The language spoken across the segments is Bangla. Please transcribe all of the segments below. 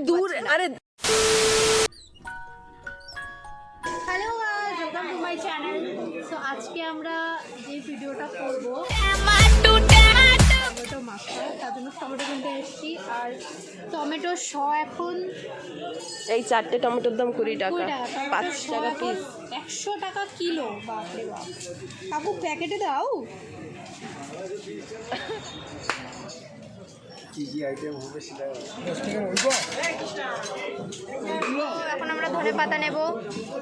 দূর আরে hello guys, welcome to my channel. So আজকে আমরা যে ভিডিওটা করব টমেটো মাখা, তার জন্য টমেটো কিনতে এসেছি। আর টমেটো শ এখন এই 4টে টমেটোর দাম 20 টাকা, 20 টাকা। 5 টাকা পিস। 100 টাকা কিলো। বাপরে বাপ, কাকু প্যাকেটে দাও। এখন আমরা ধনেপাতা নেব।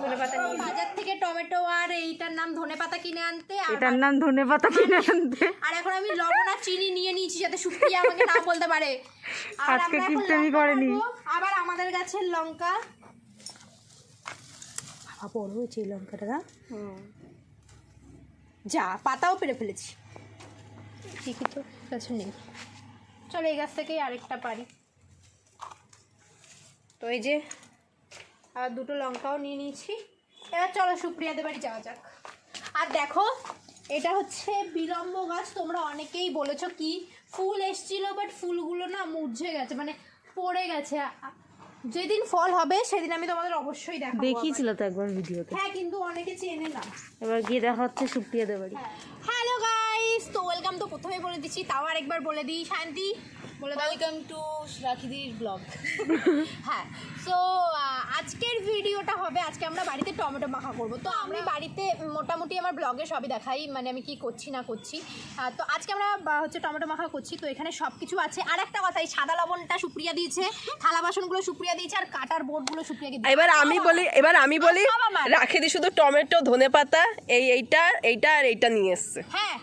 ধনেপাতা নিয়ে বাজার থেকে টমেটো আর এইটার নাম ধনেপাতা কিনে আনতে, এটার নাম ধনেপাতা কিনে আনতে। আর এখন আমি লবণ আর চিনি নিয়ে নিয়েছি যাতে সুপ্রিয়া আমাকে না বলতে পারে। আর আজকে আমরা এখন কিপটেমি লঙ্কা করেনি। কাটবো। আবার আমাদের গাছের লঙ্কা। বাবা বড় হয়েছে এই লঙ্কাটা। যা পাতাও পেরে ফেলেছি, ঠিকই তো গাছে নেই। চলো এই গাছ থেকেই আরেকটা পারি। তো এই যে আর দুটো লঙ্কাও নিয়ে নিয়েছি। এবার চলো সুপ্রিয়াদের বাড়ি যাওয়া যাক। আর দেখো, এটা হচ্ছে বিলম্ব গাছ। তোমরা অনেকেই বলেছো কি ফুল এসছিল, বাট ফুলগুলো না মুরঝে গেছে, মানে পড়ে গেছে। যেদিন ফল হবে সেদিন আমি তোমাদের অবশ্যই দেখাবো। দেখিয়েছিল তো একবার ভিডিওতে। হ্যাঁ, কিন্তু অনেকে চেনে না। এবার গিয়ে দেখা হচ্ছে সুপ্রিয়াদের বাড়ি। হ্যালো গাইস, তো ওয়েলকাম তো প্রথমেই বলে দিচ্ছি, তাও আরেকবার বলে দিই। শান্তি বলে দাও। ওয়েলকাম টু রাখিদির ব্লগ। হ্যাঁ, সো আজকের ভিডিওটা হবে, আজকে আমরা বাড়িতে টমেটো মাখা করব। তো আমি বাড়িতে মোটামুটি আমার ব্লগে সবই দেখাই, মানে আমি কি করছি না করছি। তো আজকে আমরা হচ্ছে টমেটো মাখা করছি। তো এখানে সব কিছু আছে। আর একটা কথা, এই সাদা লবণটা সুপ্রিয়া দিয়েছে, থালা বাসনগুলো সুপ্রিয়া দিয়েছে, আর কাটার বোর্ডগুলো সুপ্রিয়াকে দিয়েছে। এবার আমি বলি রাখে দি শুধু টমেটো, ধনেপাতা, এইটা আর এইটা নিয়ে এসেছে। হ্যাঁ,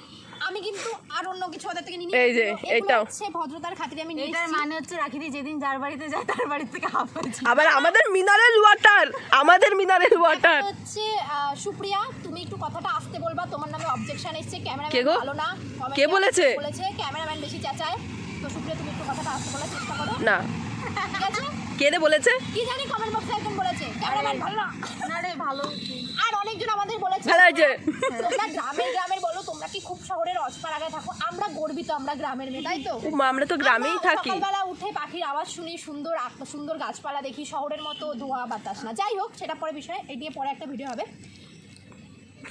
আমি কিন্তু আর অন্য কিছু ওদের থেকে নিয়ে এই যে এটাও হচ্ছে ভদ্রতার খাতিরে আমি নিয়ে এটার এসেছি। মানে হচ্ছে রাখিদি যেদিন যার বাড়িতে যায় তার বাড়ি থেকে হাফ আছে। আবার আমাদের মিনারেল ওয়াটার হচ্ছে সুপ্রিয়া, তুমি একটু কথাটা আসতে বলবা, তোমার নামে অবজেকশন এসেছে। কে ক্যামেরাম্যান গো? ভালো না, কে বলেছে? ক্যামেরাম্যান বেশি চেঁচায়। তো সুপ্রিয়া, তুমি একটু কথাটা আসতে বলার চেষ্টা করো। না, ঠিক আছে? কে রে বলেছে? কি জানি কমেন্ট বক্সে একজন বলেছে ক্যামেরাম্যান ভালো না। না রে ভালো। আর অনেকজন আমাদের বলেছে ভালো হয়েছে। তোমরা গ্রামের বলো, তোমরা কি খুব শহরের অজপাড়াগায় থাকো? আমরা গর্বিত, আমরা গ্রামের মেয়ে, তাই তো? ও মা, আমরা তো গ্রামেই আমরা থাকি। সকালবেলা উঠে পাখির আওয়াজ শুনি, সুন্দর সুন্দর গাছপালা দেখি, শহরের মতো ধোঁয়া বাতাস না। যাই হোক, সেটা পরে বিষয়, এই দিয়ে পরে একটা ভিডিও হবে।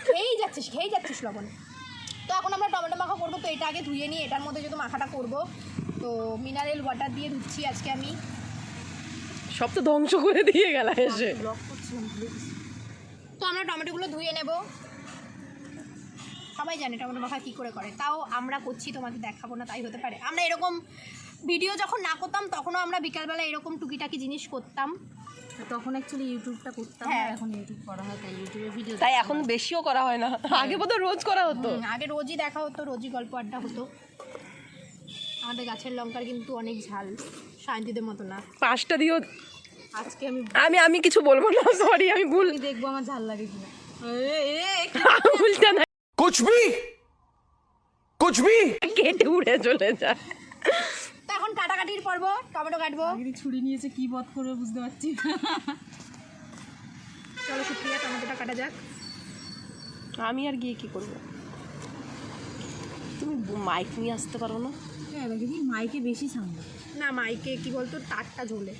খেয়েই যাচ্ছিস লবণ। তো এখন আমরা টমেটো মাখা করবো। তো এটা আগে ধুয়ে নিই, এটার মধ্যে যেহেতু মাখাটা করবো, তো মিনারেল ওয়াটার দিয়ে ধুচ্ছি আজকে আমি। সব তো ধ্বংস করে দিয়ে গেল এসে। তো আমরা টমেটোগুলো ধুয়ে নেব। সবাই জানে টমেটো মাখা কী করে করে, তাও আমরা করছি, তোমাকে দেখাবো না তাই হতে পারে। আমরা এরকম ভিডিও যখন না করতাম তখনও আমরা বিকালবেলা এরকম টুকিটাকি জিনিস করতাম। তখন অ্যাকচুয়ালি ইউটিউবটা করতাম, হ্যাঁ। এখন ইউটিউব করা হয়, তাই ইউটিউবে ভিডিও। তাই এখন বেশিও করা হয় না, আগে বোধ রোজ করা হতো। আগে রোজই দেখা হতো, রোজই গল্প আড্ডা হতো। আমাদের গাছের লঙ্কার কিন্তু অনেক ঝাল, শান্তিদের মতো না। 5টা দিও। আজকে আমি কিছু বলবো না, সরি, আমি ভুল। আমি দেখবো আমার ঝাল লাগে কিনা। ভুলটা না, कुछ भी কেটে উড়ে চলে যা। তো এখন কাটাকাটির পর্ব, টমেটো কাটবো। রাখিদি ছুরি নিয়েছে, কি বধ করবে বুঝতে পারছি না। চলো সুপ্রিয়া, টমেটোটা কাটা যাক। আমি আর গিয়ে কি করবো? তুমি মাইক নিয়ে আসতে পারো না? হ্যাঁ রাখিদি মাইকে বেশি সামনে। না, মাইকে কি বলতো, তারটা ঝোলে।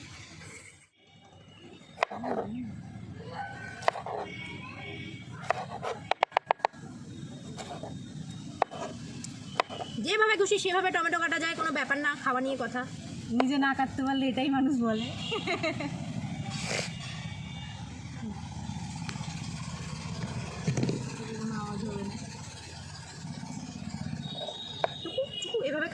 যেভাবে খুশি সেভাবে টমেটো কাটা যায়, কোনো ব্যাপার না, খাওয়া নিয়ে কথা। নিজে না কাটতে পারলে এটাই মানুষ বলে। কোনো আওয়াজ হবে না। এভাবে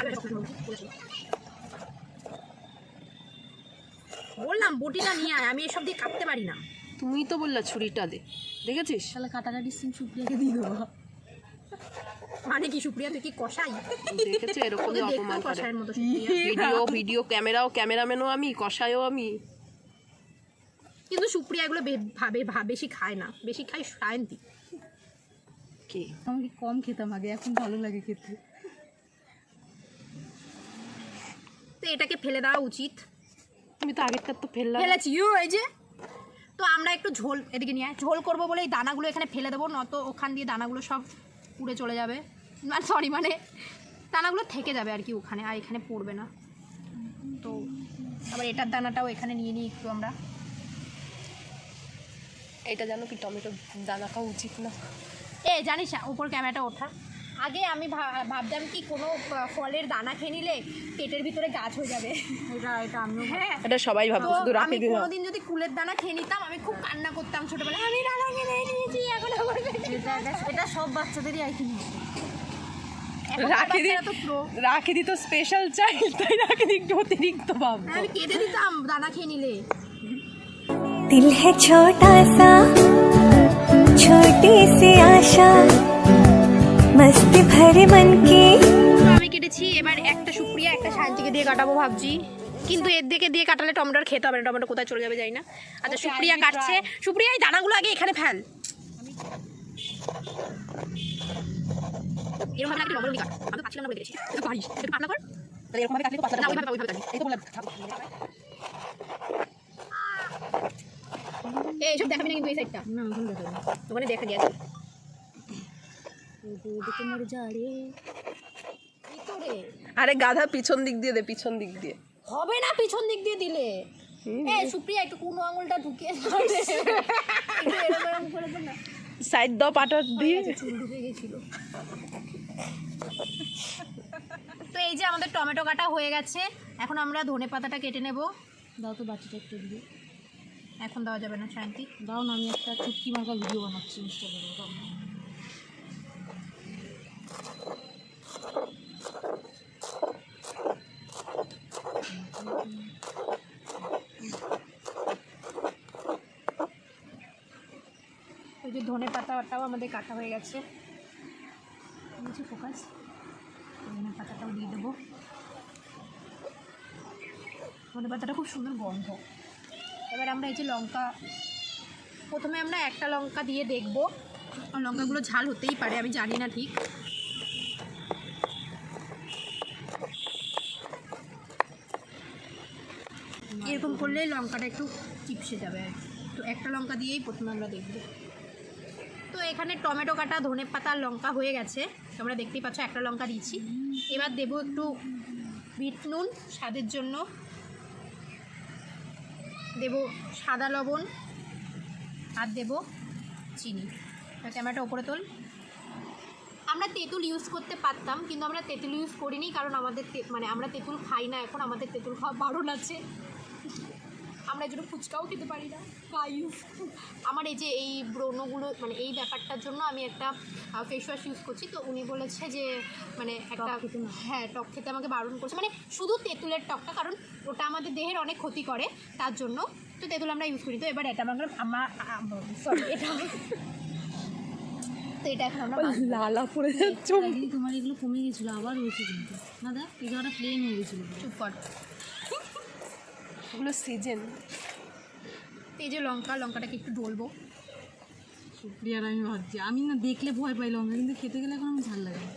বললাম বটিটা নিয়ে আয়, আমি এসব দিয়ে কাটতে পারি না। তুমি তো বললা ছুরিটা দে, দেখেছিস? তাহলে কাটাকাটির সিন সুপ্রিয়াকে দিয়ে দেবো। মানে কি সুপ্রিয়া, তুই কি কষাই? দেখেছো এরকমই অপমান করে। কষাইয়ের মতো সুপ্রিয়া। ভিডিও ক্যামেরাম্যানও আমি, কষায়ও আমি। কিন্তু সুপ্রিয়া এগুলো বেশি খায় না, বেশি খায় শায়ন্তি। কি আমাকে কম খেতাম আগে, এখন ভালো লাগে খেতে। তো এটাকে ফেলে দেওয়া উচিত। তুমি তো আগেরটা তো ফেললাম। ফেলেছি এই যে। তো আমরা একটু ঝোল, এদিকে নিয়ে ঝোল করবো বলে এই দানাগুলো এখানে ফেলে দেবো, নত ওখান দিয়ে দানাগুলো সব উড়ে চলে যাবে। মানে দানাগুলো থেকে যাবে আর কি ওখানে, আর এখানে পড়বে না। তো আবার এটার দানাটাও এখানে নিয়ে নিই একটু আমরা। এটা জানো কি টমেটো দানা খাওয়া উচিত না। জানিস না উপর ক্যামেরাটা ওঠা আগে আমি ভাবতাম কি কোনো ফলের দানা খেয়ে নিলে পেটের ভিতরে গাছ হয়ে যাবে। এটা আমিও হ্যাঁ, এটা সবাই ভাবতো, শুধু আমি রাখে দিও। কোনোদিন যদি কুলের দানা খেয়ে নিতাম আমি খুব কান্না করতাম ছোটবেলায়, আমি দানা খেয়ে নিয়েছি এখন আমার এটা সব বাচ্চাদেরই আই থিঙ্ক। রাখে তো pro। রাখে তো স্পেশাল চাইল্ড, তাই রাখে একটু অতিরিক্ত ভাবতো। আমি কেটে দিতাম দানা খেয়ে নিলে। दिल है छोटा सा छोटी सी आशा मस्ती भरे मन की। আমি কেটেছি, এবার একটা সুপ্রিয়া একটা শান্তিকে দিয়ে কাটাবো ভাবছি, কিন্তু এর দিকে দিয়ে কাটালে টমেটোর খেতে হবে না, টমেটো কোথায় চলে যাবে যাই না। আচ্ছা সুপ্রিয়া কাটছে, সুপ্রিয়া এই দানাগুলো আগে এখানে ফেল। এরকম ভাবে টমেটো কাট, আমি পাচ্ছিলাম না বলে কেটেছি। তুই পারিস, একটু পাতলা কর। তাহলে এরকম ভাবে কাটলে তো পাতলা না, হবে। ওইভাবে কাটি। এই তো বললাম এইসব দেখাবি না কিন্তু এই সাইডটা, না এখন দেখাবো। ওখানে দেখা গিয়েছে দেখে মরে যা রে। ভিতরে আরে গাধা পিছন দিক দিয়ে দে, পিছন দিক দিয়ে। হবে না পিছন দিক দিয়ে দিলে। সুপ্রিয়া একটু কোনো আঙুলটা ঢুকিয়ে দাও রে। একটু এরকম করে দে না, সাইড দাও পাটা দিয়ে। চুল ঢুকে গেছিল। তো এই যে আমাদের টমেটো কাটা হয়ে গেছে, এখন আমরা ধনে পাতাটা কেটে নেব। দাও তো বাচ্চাটা একটু দিয়ে এখন দেওয়া যাবে না শান্তি। দাও না, আমি একটা চুটকি মার্কা ভিডিও বানাচ্ছি ইনস্টাগ্রামে। ওই যে ধনে পাতাটাও আমাদের কাটা হয়ে গেছে, নিচে ফোকাস। ধনে পাতাটাও দিয়ে দেবো। ধনে পাতাটা খুব সুন্দর গন্ধ। এবার আমরা এই যে লঙ্কা, প্রথমে আমরা একটা লঙ্কা দিয়ে দেখবো, লঙ্কাগুলো ঝাল হতেই পারে, আমি জানি না ঠিক। এরকম করলে লঙ্কাটা একটু চিপসে যাবে আর কি। তো একটা লঙ্কা দিয়েই প্রথমে আমরা দেখব। তো এখানে টমেটো কাটা, ধনে পাতা, লঙ্কা হয়ে গেছে, তোমরা দেখতেই পাচ্ছ একটা লঙ্কা দিয়েছি। এবার দেবো একটু বিট নুন স্বাদের জন্য, দেব সাদা লবণ, আর দেব চিনি। ক্যামেরাটা ওপরে তোল। আমরা তেঁতুল ইউজ করতে পারতাম, কিন্তু আমরা তেঁতুল ইউজ করিনি, কারণ আমাদের মানে আমরা তেঁতুল খাই না এখন, আমাদের তেঁতুল খাওয়া বারণ আছে। আমরা এই জন্য ফুচকাও খেতে পারি না, খাই। আমার এই যে এই ব্রণগুলো, মানে এই ব্যাপারটার জন্য আমি একটা ফেস ওয়াশ ইউজ করছি। তো উনি বলেছে যে মানে একটা, হ্যাঁ টক খেতে আমাকে বারণ করছে, মানে শুধু তেঁতুলের টকটা, কারণ ওটা আমাদের দেহের অনেক ক্ষতি করে, তার জন্য তো তেঁতুল আমরা ইউজ করি। তো এবার এটা সরি এটা তো এটা এখন আমরা লালা পড়ে যাচ্ছে। একদিন তোমার এগুলো কমে গেছিলো, আবার হয়েছে কিন্তু। না দেখ এই জায়গাটা প্লেন হয়ে গেছিলো। চুপ কর। ওগুলো সিজন। এই যে লঙ্কাটাকে একটু ডলবো। সুপ্রিয়ার আমি ভাবছি, আমি না দেখলে ভয় পাই লঙ্কা, কিন্তু খেতে গেলে এখন আমার ঝাল লাগে না।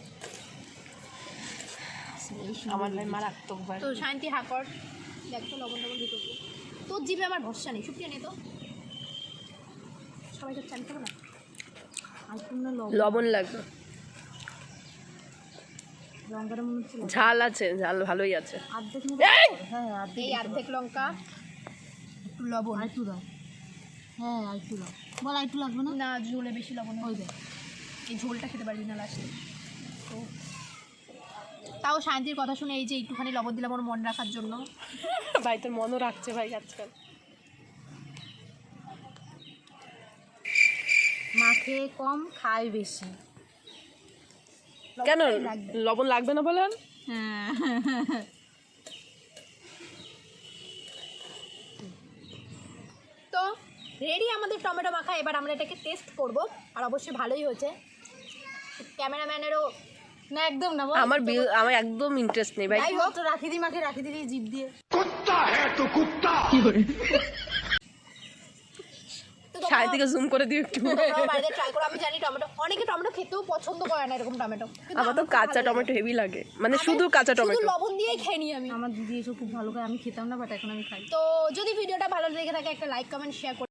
আমার ভাই মারাত্মক ভাই। তো শান্তি হাকর দেখো লবণ টবণ দিতে, তোর জিভে আমার ভরসা নেই। সুপ্রিয়া নেই তো, সবাই তো চান করো না। লবণ লাগবে, লঙ্কাটা মনে হচ্ছে ঝাল আছে, ঝাল ভালোই আছে। অর্ধেক মতো। হ্যাঁ এই অর্ধেক লঙ্কা, একটু লবণ। আর একটু দাও। হ্যাঁ আর একটু দাও, বল আর একটু লাগবে না। না ঝোলে বেশি লবণ ওই দেখ, এই ঝোলটা খেতে পারবি না লাস্টে। তো তাও শান্তির কথা শুনে এই যে একটুখানি লবণ দিলাম ওর মন রাখার জন্য। ভাই তোর মনও রাখছে ভাই আজকাল। মাখে কম খায় বেশি। কেন লাগবে। লবণ লাগবে না বলেন? হ্যাঁ তো রেডি আমাদের টমেটো মাখা। এবার আমরা এটাকে টেস্ট করব, আর অবশ্যই ভালোই হয়েছে। ক্যামেরাম্যানেরও না একদম না, আমার একদম ইন্টারেস্ট নেই ভাই। যাই হোক, তো রাখি দিই, মাকে রাখি দিই জিভ দিয়ে। তো তোমরা- সাইড থেকে জুম করে দিও একটু। তোমরাও বাড়িতে ট্রাই করো। আমি জানি অনেকে টমেটো খেতেও পছন্দ করে না এরকম টমেটো, কিন্তু আমার তো খুব কাঁচা ভালো লাগে। টমেটো হেভি লাগে, মানে শুধু কাঁচা শুধু টমেটো। লবণ দিয়েই খেয়ে নিই আমি। আমার দিদি এসব খুব ভালো খায়, আমি খেতাম না, বাট এখন আমি খাই। তো যদি ভিডিওটা ভালো লেগে থাকে একটা লাইক কমেন্ট শেয়ার করো।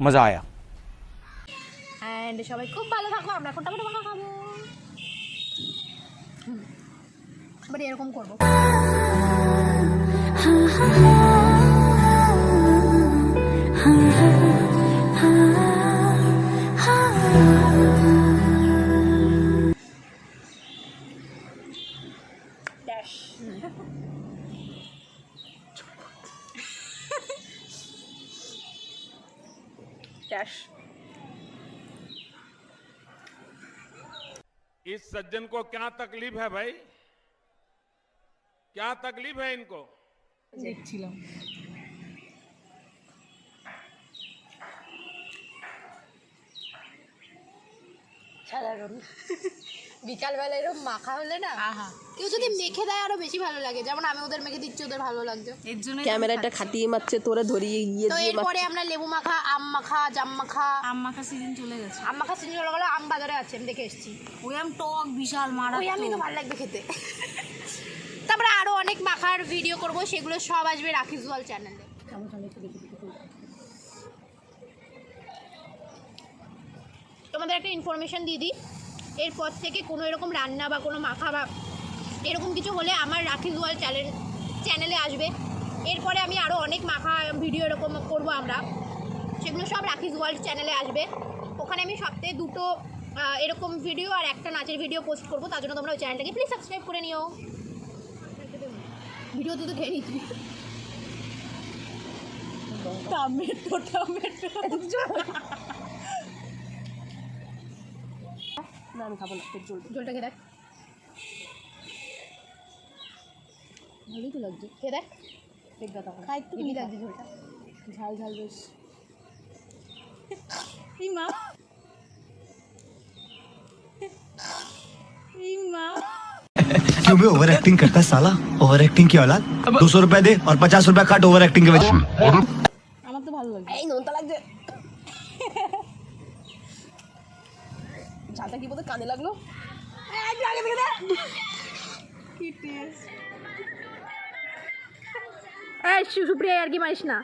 मजा आया। অ্যান্ড সবাই খুব ভালো থাকো। আমরা এখন টমেটো মাখা খাবো। এবার এরকম করবো। ট্যাশ। इस सज्जन को क्या तकलीफ है भाई, क्या तकलीफ है इनको? দেখছিলাম। বিকালবেলা এরকম মাখা হলে না কেউ যদি মেখে দেয় আরো বেশি ভালো লাগে, যেমন আমি ওদের মেখে দিচ্ছি, ওদের ভালো লাগছে। এর জন্য ক্যামেরাটা খাটিয়ে মারছে, তোরা ধরিয়ে গিয়ে তো দিয়ে এরপরে আমরা লেবু মাখা, আম মাখা, জাম মাখা, আম মাখা সিজন চলে গেছে। আম মাখা সিজন চলে গেলো, আম বাজারে আছে, আমি দেখে এসেছি। ওই আম টক বিশাল ওই আমি তো মারাত্মক। ভালো লাগবে খেতে। তারপরে আরো অনেক মাখার ভিডিও করব, সেগুলো সব আসবে রাখিস ওয়াল চ্যানেলে। তোমাদের একটা ইনফরমেশন দিয়ে দিই, এরপর থেকে কোনো এরকম রান্না বা কোনো মাখা বা এরকম কিছু হলে আমার রাখিস ওয়াল চ্যানেলে আসবে। এরপরে আমি আরও অনেক মাখা ভিডিও এরকম করব আমরা, সেগুলো সব রাখিস ওয়ার্ল্ড চ্যানেলে আসবে। ওখানে আমি সপ্তাহে 2টো এরকম ভিডিও আর একটা নাচের ভিডিও পোস্ট করবো, তার জন্য তোমরা ওই চ্যানেলটাকে প্লিজ সাবস্ক্রাইব করে নিও। ভিডিও তো খেয়ে নিচ্ছি। টমেটো টমেটো না আমি খাবো না, পেট জ্বলবে। ঝোলটা খেয়ে দেখ, ভালোই তো লাগছে। খেয়ে দেখ, পেট ব্যথা করে। খাই একটু হেভি লাগছে ঝোলটা। ঝাল ঝাল বেশ। এই মা, এই মা। क्यों भी ओवर एक्टिंग करता है साला, ओवर एक्टिंग की औलाद। 200 रुपए दे और 50 रुपए काट ओवर एक्टिंग के वजह। আমার তো ভালো লাগছে। এই নোনতা লাগছে। ঝালটা কি বলতে কানে লাগলো? কি টেস্ট। এই সুপ্রিয়া আর কি মারিস না।